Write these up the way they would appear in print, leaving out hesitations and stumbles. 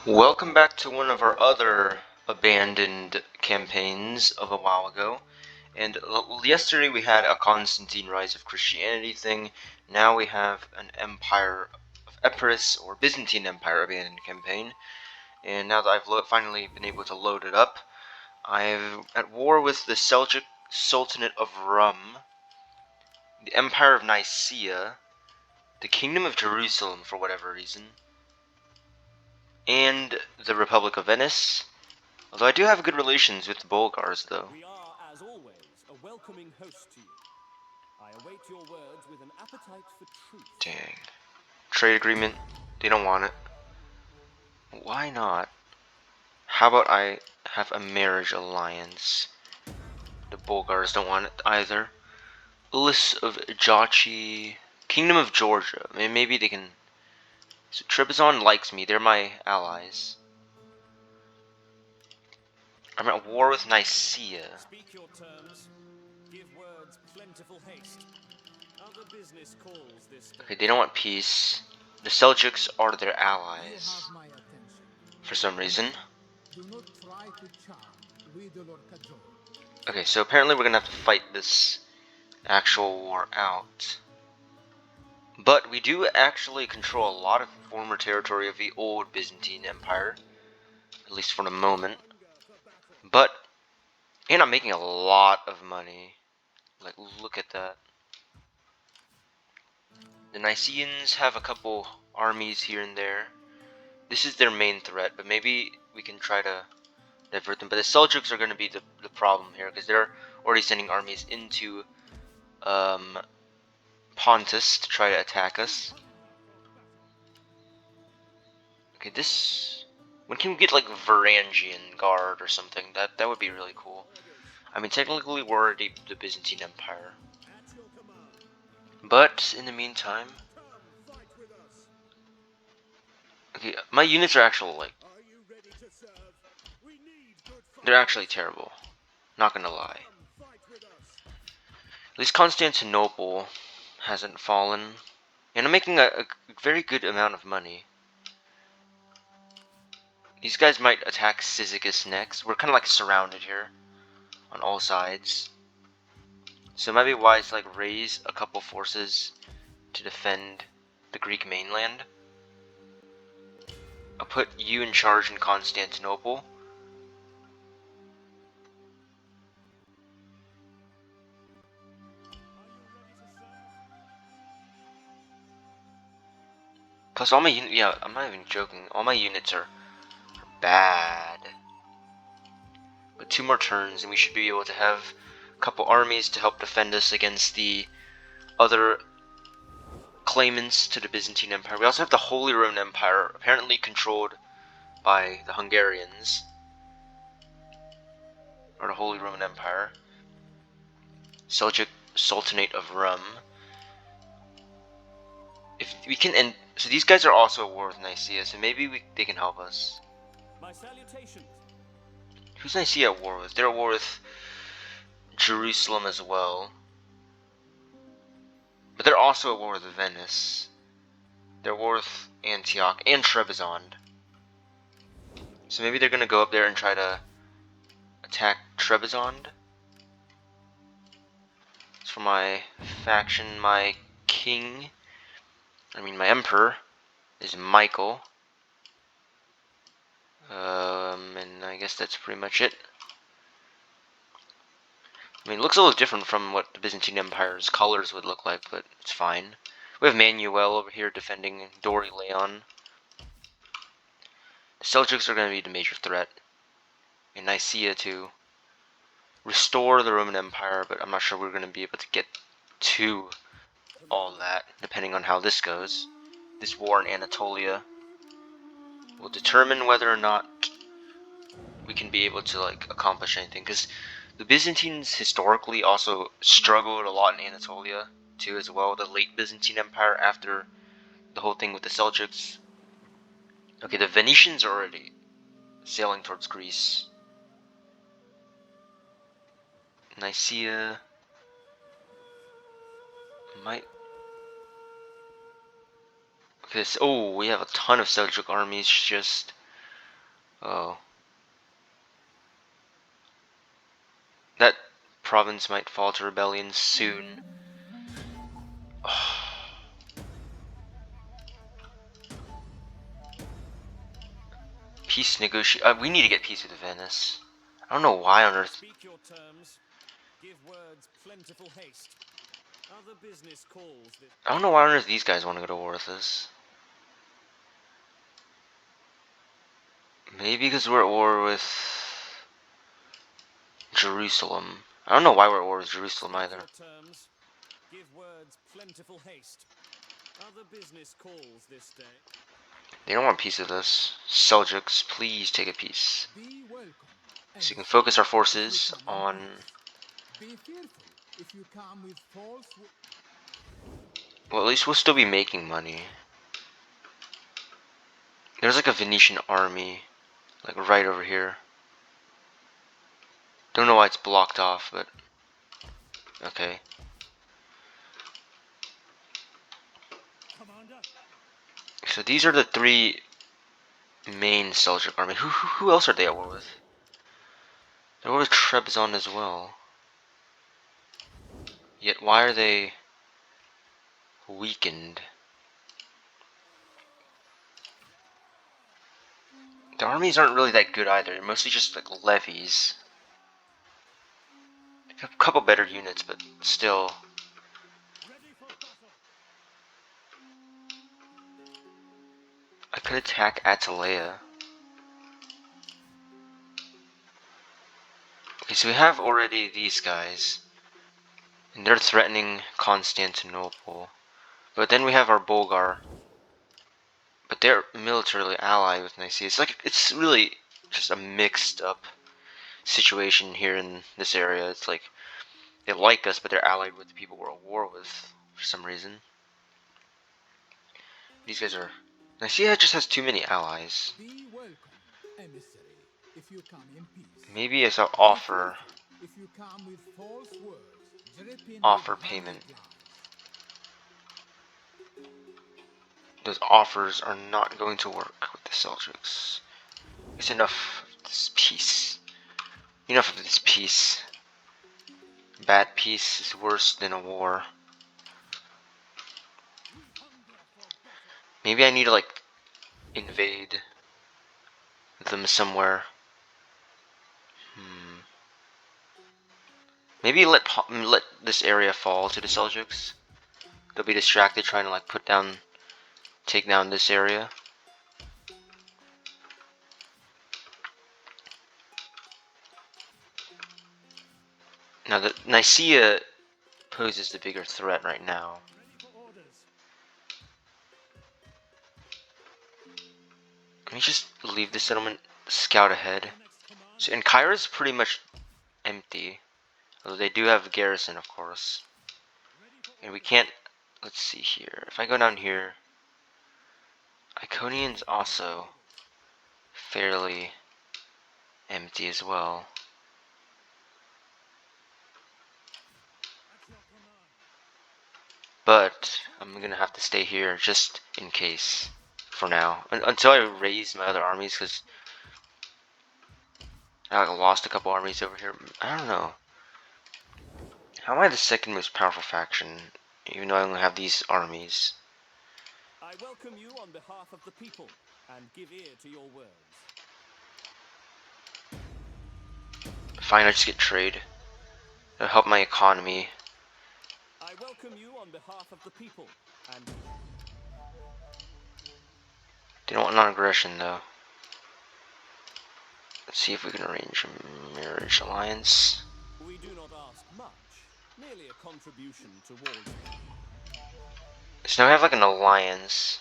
Welcome back to one of our other abandoned campaigns of a while ago. And yesterday we had a Constantine Rise of Christianity thing. Now we have an Empire of Epirus or Byzantine Empire abandoned campaign. And now that I've finally been able to load it up, I'm at war with the Seljuk Sultanate of Rum, the Empire of Nicaea, the Kingdom of Jerusalem for whatever reason, and the Republic of Venice. Although I do have good relations with the Bulgars, though. We are, as always, a welcoming host to you. I await your words with an appetite for truth. Dang. Trade agreement. They don't want it. Why not? How about I have a marriage alliance? The Bulgars don't want it either. Ulis of Jachi. Kingdom of Georgia. Maybe they can. So Trebizond likes me. They're my allies. I'm at war with Nicaea. Speak your terms. Give words plentiful haste. Other business calls this day. Okay, they don't want peace. The Seljuks are their allies. For some reason. Do not try to charm, wheedle or cajole. Okay, so apparently we're gonna have to fight this actual war out. But we do actually control a lot of former territory of the old Byzantine Empire. At least for the moment. And I'm making a lot of money. Like, look at that. The Nicaeans have a couple armies here and there. This is their main threat, but maybe we can try to divert them. But the Seljuks are going to be the problem here, because they're already sending armies into Pontus to try to attack us. Okay, this... When can we get, like, Varangian Guard or something? That would be really cool. I mean, technically we're already the Byzantine Empire. But, in the meantime... Okay, my units are actually, like... They're actually terrible. Not gonna lie. At least Constantinople hasn't fallen. And I'm making a very good amount of money. These guys might attack Cyzicus next. We're kind of like surrounded here. On all sides. So it might be wise to like raise a couple forces to defend the Greek mainland. I'll put you in charge in Constantinople. Plus all my units, yeah, I'm not even joking, all my units are bad. But 2 more turns and we should be able to have a couple armies to help defend us against the other claimants to the Byzantine Empire. We also have the Holy Roman Empire, apparently controlled by the Hungarians. Or the Holy Roman Empire. Seljuk Sultanate of Rum. If we can end... So these guys are also at war with Nicaea, so maybe they can help us. My salutations. Who's Nicaea at war with? They're at war with Jerusalem as well. But they're also at war with Venice. They're at war with Antioch and Trebizond. So maybe they're gonna go up there and try to attack Trebizond. As for my faction, my king, my emperor, is Michael. And I guess that's pretty much it. It looks a little different from what the Byzantine Empire's colors would look like, but it's fine. We have Manuel over here defending Dori Leon. The Seljuks are going to be the major threat. And Nicaea to restore the Roman Empire, but I'm not sure we're going to be able to get to all that, depending on how this goes. This war in Anatolia will determine whether or not we can be able to like accomplish anything, because the Byzantines historically also struggled a lot in Anatolia too as well, the late Byzantine Empire after the whole thing with the Seljuks. Okay, the Venetians are already sailing towards Greece. Nicaea might... Okay, oh, we have a ton of Seljuk armies just Oh. That province might fall to rebellion soon. Peace negotiate. We need to get peace with Venice. I don't know why on earth. Speak your terms. Give words plentiful haste. Other business calls this. I don't know why on earth these guys want to go to war with us. Maybe because we're at war with Jerusalem. I don't know why we're at war with Jerusalem Speak either. your terms. Give words plentiful haste. Other business calls this day. They don't want peace with us. Seljuks, please take a peace. Be welcome, So we can emissary, focus our if you forces come in on. peace. Be fearful if you come with false. Well, at least we'll still be making money. There's like a Venetian army, like right over here. Don't know why it's blocked off, but okay. Commander. So these are the three main Seljuk army. Who else are they at war with? They're at war with Trebizond as well. Yet why are they weakened? The armies aren't really that good either. They're mostly just like levies. A couple better units, but still. Ready for battle. I could attack Atalaya. Okay, so we have already these guys. And they're threatening Constantinople. But then we have our Bulgar. But they're militarily allied with Nicaea. It's really just a mixed up situation here in this area. It's like they like us, but they're allied with the people we're at war with for some reason. These guys are. Nicaea just has too many allies. Be welcome, emissary, if you come in peace. Maybe as an Be offer fearful if you come with false words, dripping offer with payment. honeyed lies. Those offers are not going to work with the Seljuks. It's enough of this peace. Enough of this peace. Bad peace is worse than a war. Maybe I need to like invade them somewhere. Maybe let this area fall to the Seljuks. They'll be distracted trying to like take down this area. Now the Nicaea poses the bigger threat right now. Ready for orders. Let me just leave the settlement scout ahead. Your next command. So, and Kyra's pretty much empty. Although they do have a garrison, of course. Ready for And we orders. can't. Let's see here. If I go down here, Iconian's also fairly empty as well. At your command. But I'm gonna have to stay here just in case for now. Until I raise my other armies, because I lost a couple armies over here. I don't know. How am I the second most powerful faction, even though I only have these armies? I welcome you on behalf of the people and give ear to your words. Fine, I just get trade. It'll help my economy. I welcome you on behalf of the people and They don't want non-aggression though. Let's see if we can arrange a marriage alliance. we do not ask much, merely a contribution towards. So now we have like an alliance.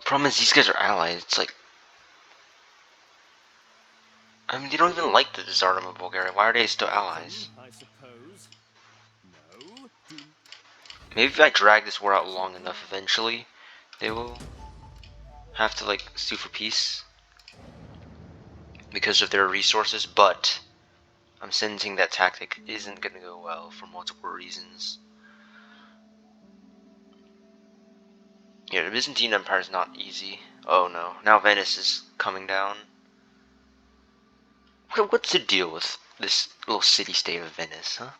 Problem is these guys are allies. It's like, I mean, they don't even like the Tsardom of Bulgaria. Why are they still allies? I suppose. No. Maybe if I drag this war out long enough, eventually they will have to like sue for peace because of their resources. But I'm sensing that tactic isn't gonna go well for multiple reasons. Yeah, the Byzantine Empire is not easy. Oh no, now Venice is coming down. What's the deal with this little city-state of Venice, huh?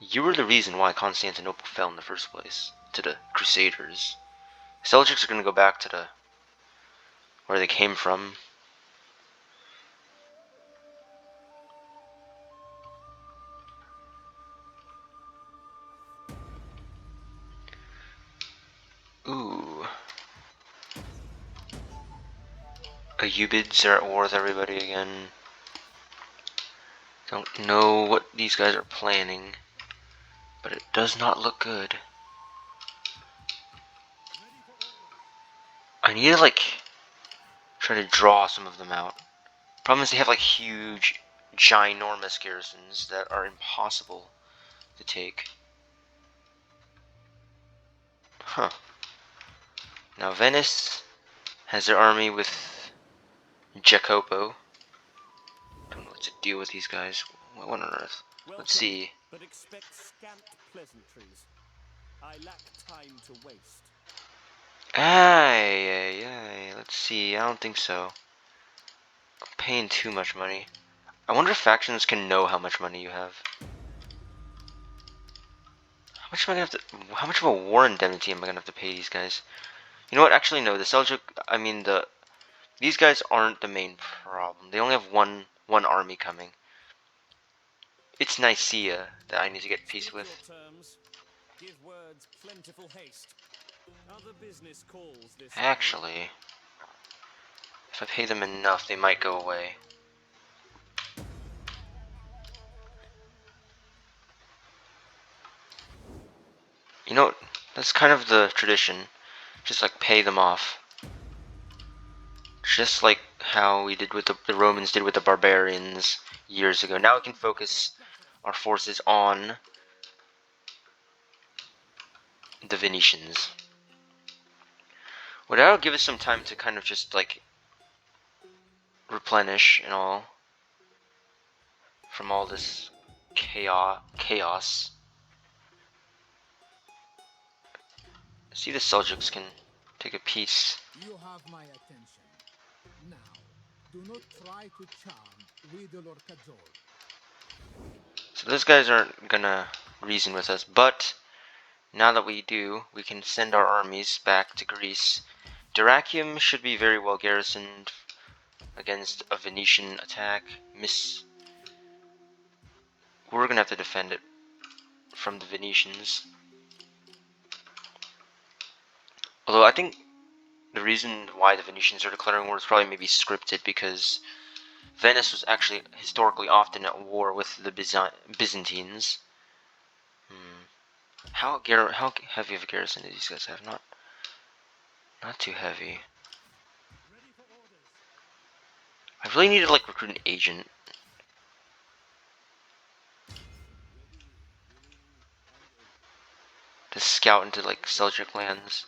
You were the reason why Constantinople fell in the first place, to the Crusaders. Seljuks are gonna go back to the where they came from. Ooh. Ayyubids are at war with everybody again. Don't know what these guys are planning, but it does not look good. I need to, like, try to draw some of them out. Problem is they have, like, huge, ginormous garrisons that are impossible to take. Huh. Now Venice has their army with Jacopo. Don't know what to deal with these guys. What on earth? Let's see. But expect scant pleasantries. I lack time to waste. Aye. Let's see. I don't think so. I'm paying too much money. I wonder if factions can know how much money you have. How much of a war indemnity am I gonna have to pay these guys? You know what? Actually, no. The Seljuk. I mean, these guys aren't the main problem. They only have one army coming. It's Nicaea that I need to get peace with. Give words plentiful haste. Other business calls this day. Actually, if I pay them enough, they might go away. You know, that's kind of the tradition. Just like pay them off. Just like how we did with the Romans did with the barbarians years ago. Now we can focus our forces on the Venetians. Well, that'll give us some time to kind of just like replenish and all from all this chaos. See, the Seljuks can take a piece. You have my attention. Now, do not try to charm, wheedle, or cajole. So those guys aren't gonna reason with us, but now that we do, we can send our armies back to Greece. Dyrrhachium should be very well garrisoned against a Venetian attack. We're gonna have to defend it from the Venetians. Although I think the reason why the Venetians are declaring war is probably maybe scripted, because Venice was actually historically often at war with the Byzantines. How heavy of a garrison do these guys have? Not too heavy. I really need to like recruit an agent to scout into like Seljuk lands.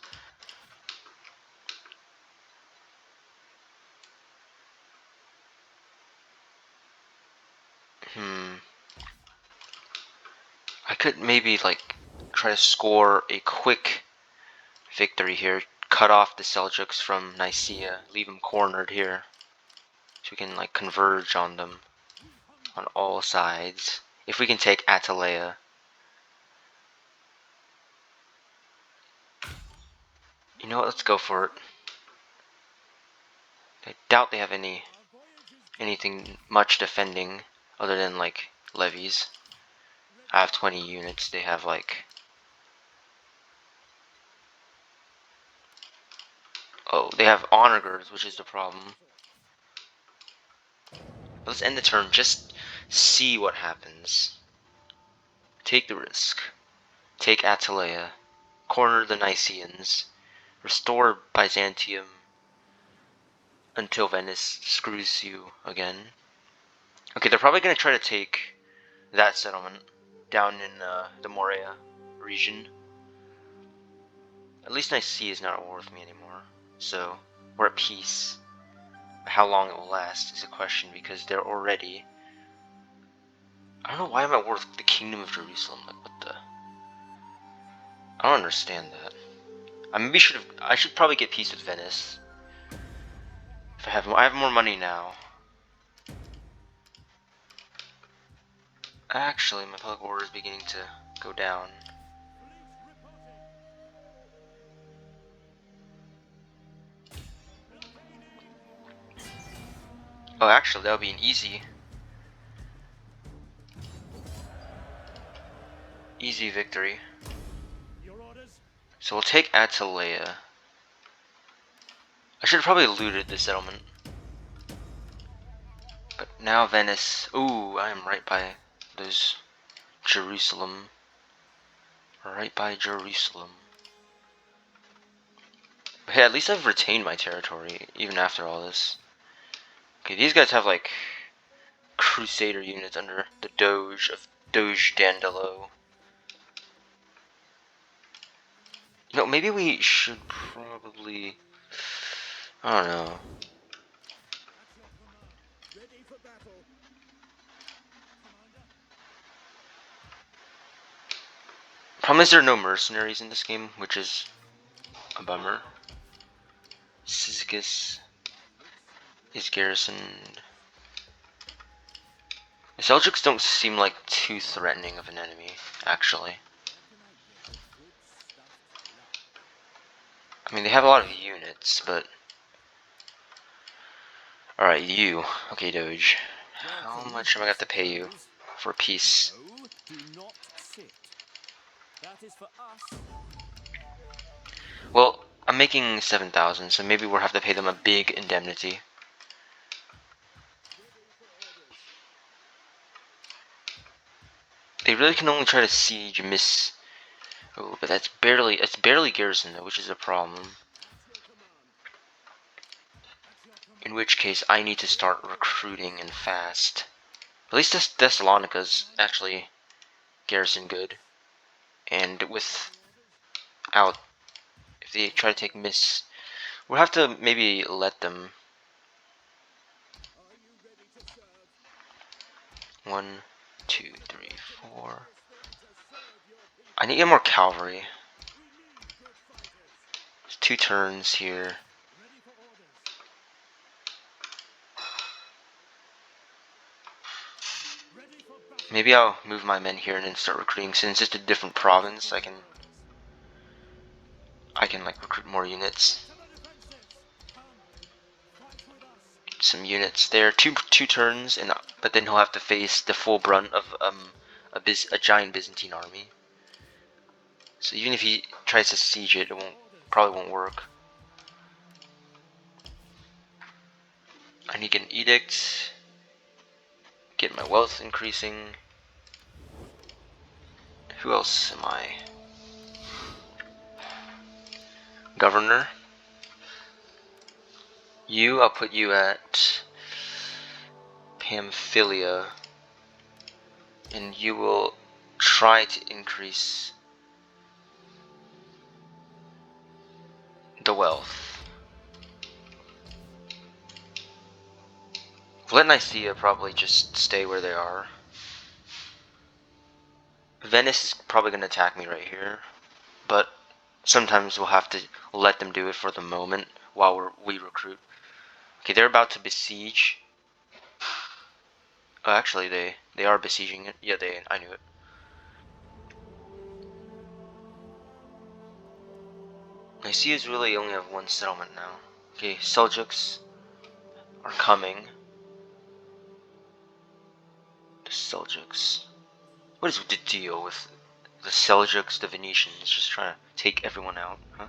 I could maybe like try to score a quick victory here. Cut off the Seljuks from Nicaea. Leave them cornered here. So we can like converge on them on all sides. If we can take Atalaya. You know what? Let's go for it. I doubt they have anything much defending other than like levies. I have 20 units. They have like... Oh, they have honor guards, which is the problem. Let's end the turn. Just see what happens. Take the risk. Take Atalaya. Corner the Nicaeans. Restore Byzantium until Venice screws you again. Okay, they're probably going to try to take that settlement down in the Morea region. At least Nicaea is not at war with me anymore, so we're at peace. How long it will last is a question, because they're already... I don't know why I'm at war with the Kingdom of Jerusalem. Like, what the... I don't understand that. I should probably get peace with Venice. If I have more money now. Actually, my public order is beginning to go down. Oh, actually, that would be an easy victory. So we'll take ANATOLIAN. I should have probably looted the settlement. But now Venice. Ooh, I am right by those Jerusalem. Right by Jerusalem. But hey, at least I've retained my territory, even after all this. Okay, these guys have like Crusader units under the Doge of Doge Dandelo. You know, maybe we should probably... I don't know. Problem is there are no mercenaries in this game, which is a bummer. Seljuks is garrisoned. The Seljuks don't seem like too threatening of an enemy, actually. I mean, they have a lot of units, but... Alright, you. Okay, Doge. How much am I going to have to pay you for peace? No, do not sit. That is for us. Well, I'm making 7,000, so maybe we'll have to pay them a big indemnity. They really can only try to siege miss... Oh, but it's barely garrisoned though, which is a problem. In which case, I need to start recruiting and fast. At least this Thessalonica's actually garrison good. And without... If they try to take miss... We'll have to maybe let them... 1, 2, 3, 4... I need to get more cavalry. There's 2 turns here. Maybe I'll move my men here and then start recruiting. Since it's a different province, I can like recruit more units. Some units there. Two turns, and but then he'll have to face the full brunt of a giant Byzantine army. So even if he tries to siege it, probably won't work. I need to get an edict. Get my wealth increasing. Who else am I? Governor. I'll put you at Pamphylia, and you will try to increase the wealth. Let Nicaea probably just stay where they are. Venice is probably going to attack me right here, but sometimes we'll have to let them do it for the moment while we recruit. Okay, they're about to besiege. Oh, actually, they are besieging it. Yeah, I knew it. Nicaea's really only have 1 settlement now. Okay, Seljuks are coming. The Seljuks. What is the deal with the Seljuks, the Venetians, just trying to take everyone out, huh?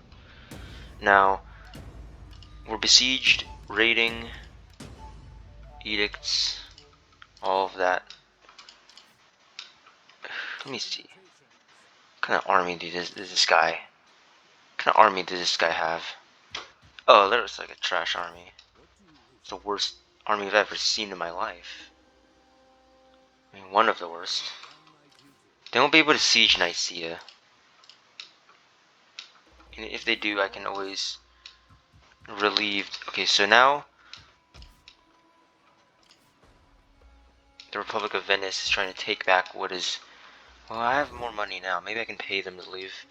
Now, we're besieged, raiding, edicts, all of that. Let me see. What kind of army does this guy? What kind of army does this guy have? Oh, that looks like a trash army. It's the worst army I've ever seen in my life. I mean, one of the worst. They won't be able to siege Nicaea. And if they do, I can always relieve... Okay, so now... The Republic of Venice is trying to take back what is... Well, I have more money now. Maybe I can pay them to leave.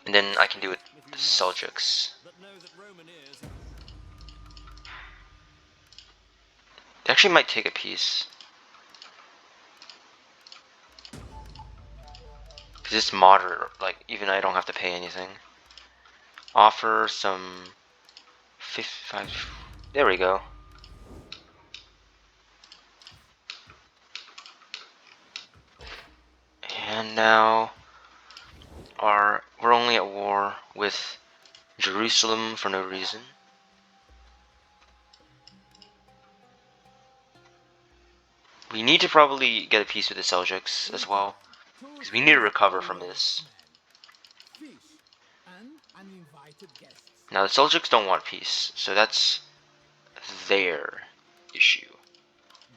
And then I can do it with the Seljuks. But know that Roman ears. They actually might take a piece. Because it's moderate, like, even I don't have to pay anything. Offer some 55. There we go. And now we're only at war with Jerusalem for no reason. We need to probably get a peace with the Seljuks as well, because we need to recover from this. Fish and uninvited guests. Now the Seljuks don't want peace, so that's their issue.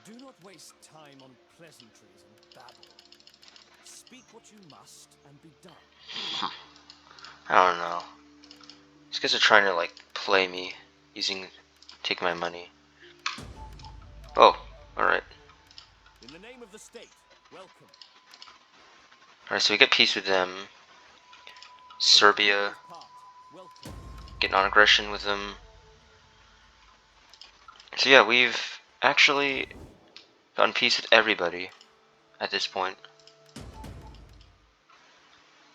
Do not waste time on pleasantries and babble. Speak what you must and be done. I don't know. These guys are trying to like play me, take my money. Oh, alright. In the name of the state, welcome. Alright, so we get peace with them. Serbia, Welcome. get non-aggression with them. So yeah, we've actually gotten peace with everybody at this point.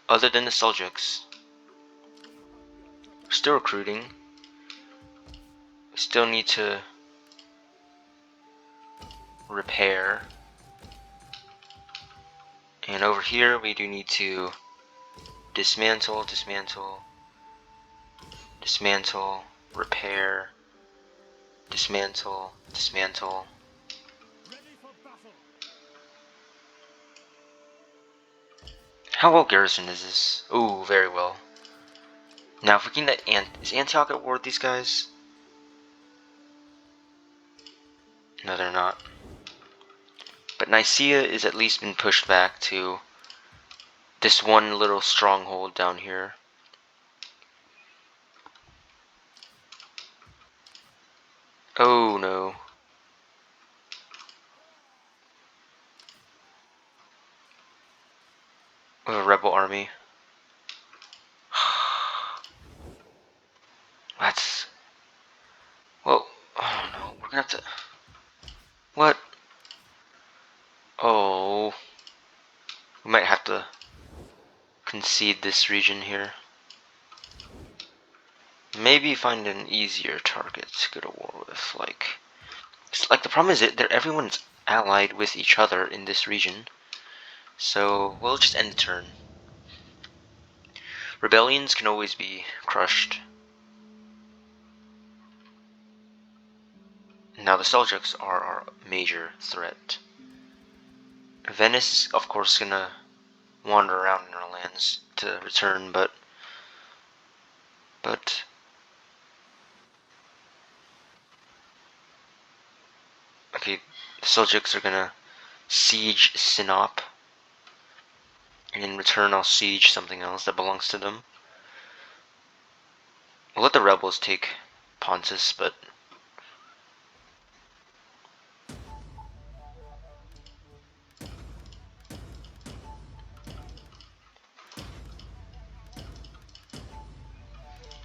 Other than the Seljuks. We're still recruiting. We still need to repair. And over here we do need to dismantle, repair, dismantle. Ready for battle. How well garrisoned is this? Ooh, very well. Now if we can get is Antioch at war with these guys? No, they're not. But Nicaea is at least been pushed back to this one little stronghold down here. Oh no. We have a rebel army. That's... Well, oh no, we're gonna have to... What? Oh... We might have to concede this region here. Maybe find an easier target to go to war with, like... Like, the problem is that everyone's allied with each other in this region. So, we'll just end the turn. Rebellions can always be crushed. Now the Seljuks are our major threat. Venice is of course gonna wander around in our lands to return, but okay, the Seljuks are gonna siege Sinop, and in return I'll siege something else that belongs to them. We'll let the rebels take Pontus, but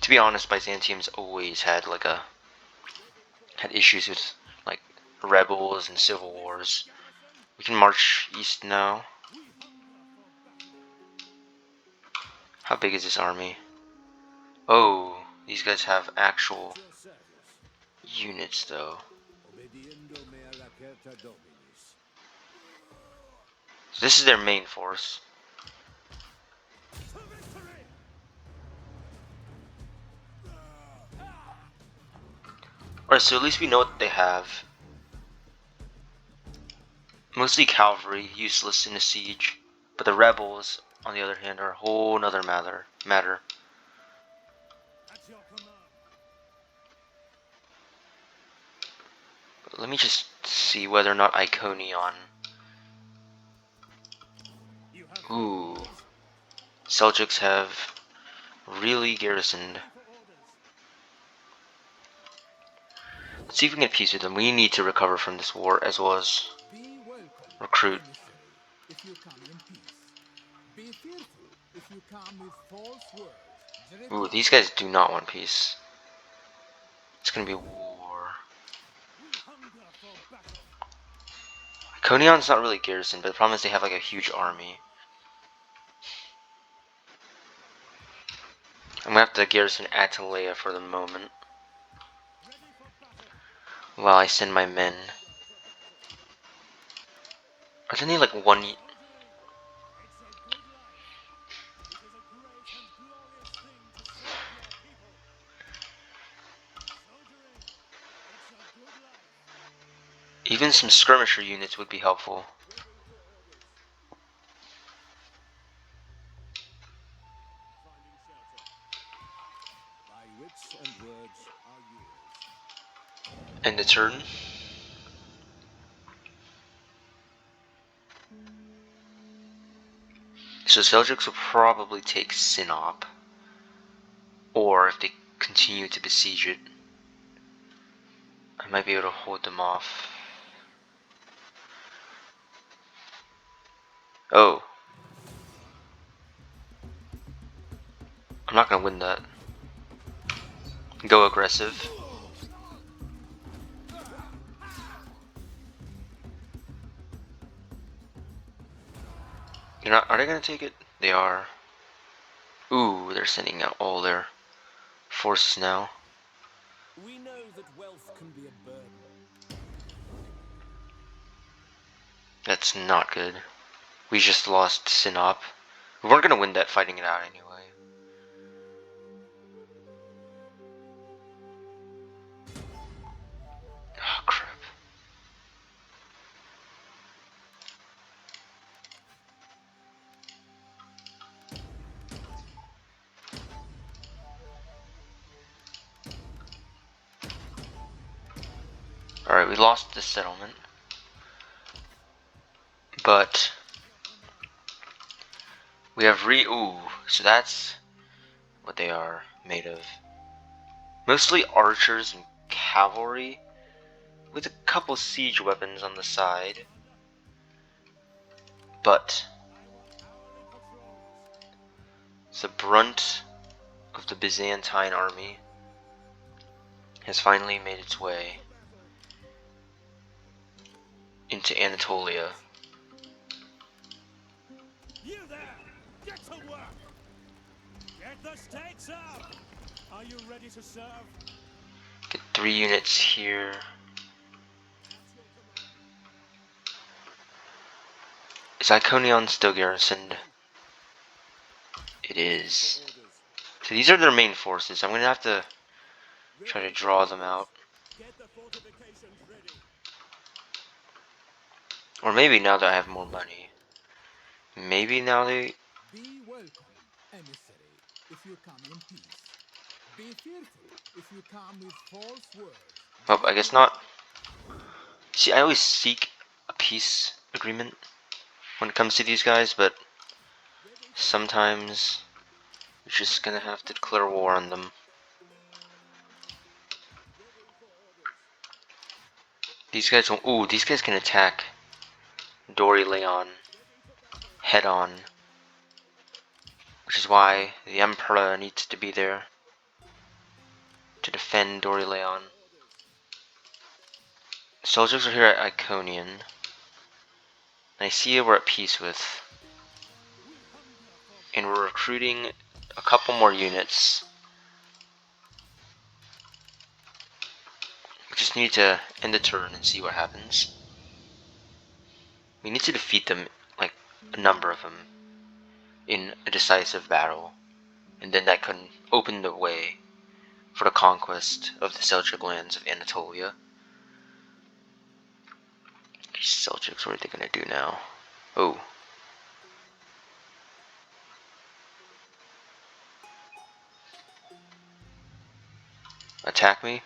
to be honest, Byzantium's always had had issues with like rebels and civil wars. We can march east now. How big is this army? Oh, these guys have actual units though. So this is their main force. Alright, so at least we know what they have. Mostly cavalry, useless in a siege. But the rebels, on the other hand, are a whole nother matter. But let me just see whether or not Iconion. Ooh. Seljuks have really garrisoned. Let's see if we can get peace with them. We need to recover from this war as well as Be welcome, recruit. emissary, if you come in peace. Be fearful if you come with false words. Driven Ooh, these guys orders. do not want peace. It's gonna be war. We hunger for battle. Iconion's not really garrisoned, but the problem is they have like a huge army. I'm gonna have to garrison ANATOLIA for the moment, Ready for battle. while I send my men. Are there any like one? Soldiering. It's a good life. It is a great and glorious thing to serve your people. Soldiering. It's a good life. Even some skirmisher units would be helpful. Waiting for orders. Finding shelter. My wits and words are yours. End the turn. So Seljuks will probably take Sinop, or if they continue to besiege it, I might be able to hold them off. Oh, I'm not gonna win that. Go aggressive. They're not. Are they gonna take it? They are. Ooh, they're sending out all their forces now. We know that wealth can be a burden. That's not good. We just lost Sinop. We weren't gonna win that fighting it out anyway. Oh crap. Alright, we lost the settlement. But we have ooh, so that's what they are made of. Mostly archers and cavalry, with a couple siege weapons on the side. But Hourly patrols. the brunt of the Byzantine army has finally made its way into Anatolia. You there! Get to work! Get the stakes up! Are you ready to serve? Get 3 units here. Is Iconion still garrisoned? It is. So these are their main forces. I'm gonna have to try to draw them out. Get the fortifications ready. Or maybe now that I have more money. Maybe now they... Be welcome, emissary, if you come in peace. Be fearful if you come with false words. Oh, I guess Driven not. See, I always seek a peace agreement when it comes to these guys, but sometimes you're just gonna have to declare war on them. These guys don't... Ooh, these guys can attack Dori Leon head on. Which is why the Emperor needs to be there to defend Dori Leon. Soldiers are here at Iconian. Nicaea we're at peace with. And we're recruiting a couple more units. We just need to end the turn and see what happens. We need to defeat them, like a number of them, in a decisive battle. And then that can open the way for the conquest of the Seljuk lands of Anatolia. Seljuks, what are they gonna do now? Oh. Attack me?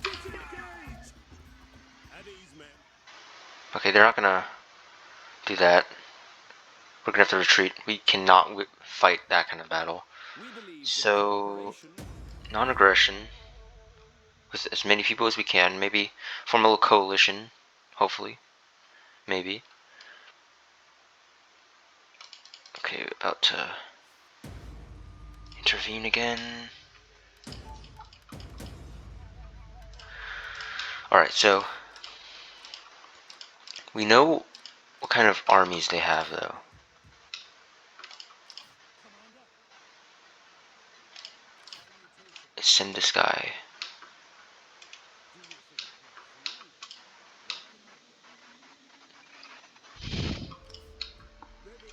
Disengage! At ease, men. Okay, they're not gonna do that. We're gonna have to retreat. We cannot fight that kind of battle. We believe that So, cooperation. non-aggression. with as many people as we can. Maybe form a little coalition, hopefully. Maybe. Okay, about to intervene again. Alright, so we know what kind of armies they have, though. Commander, salutations. Send this guy. Do you think we'll fool? Welcome, my friend.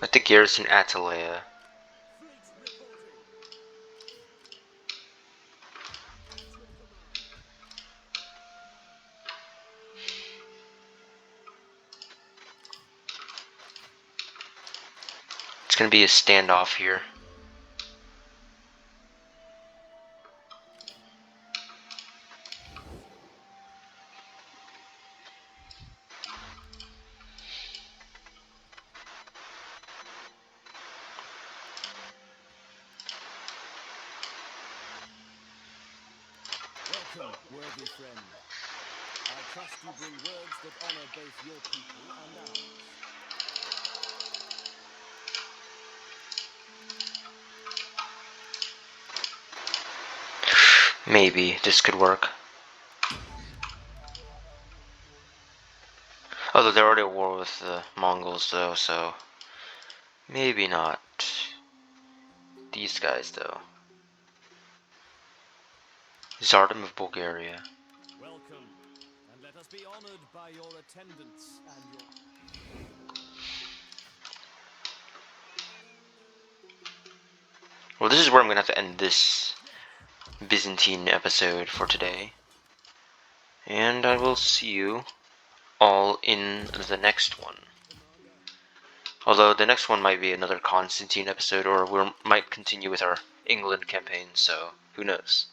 Let the garrison ANATOLIA. Fleet reporting. At your command. It's gonna be a standoff here. Welcome, worthy friend. I trust you bring words that honor both your people and ours. Maybe this could work. Although they're already at war with the Mongols, though, so maybe not. These guys, though. Tsardom of Bulgaria. Welcome, and let us be honored by your attendance and your... Well, this is where I'm gonna have to end this Byzantine episode for today. And I will see you all in the next one. Commander, Although the next one might be another Constantine episode, or we might continue with our England campaign, so who knows.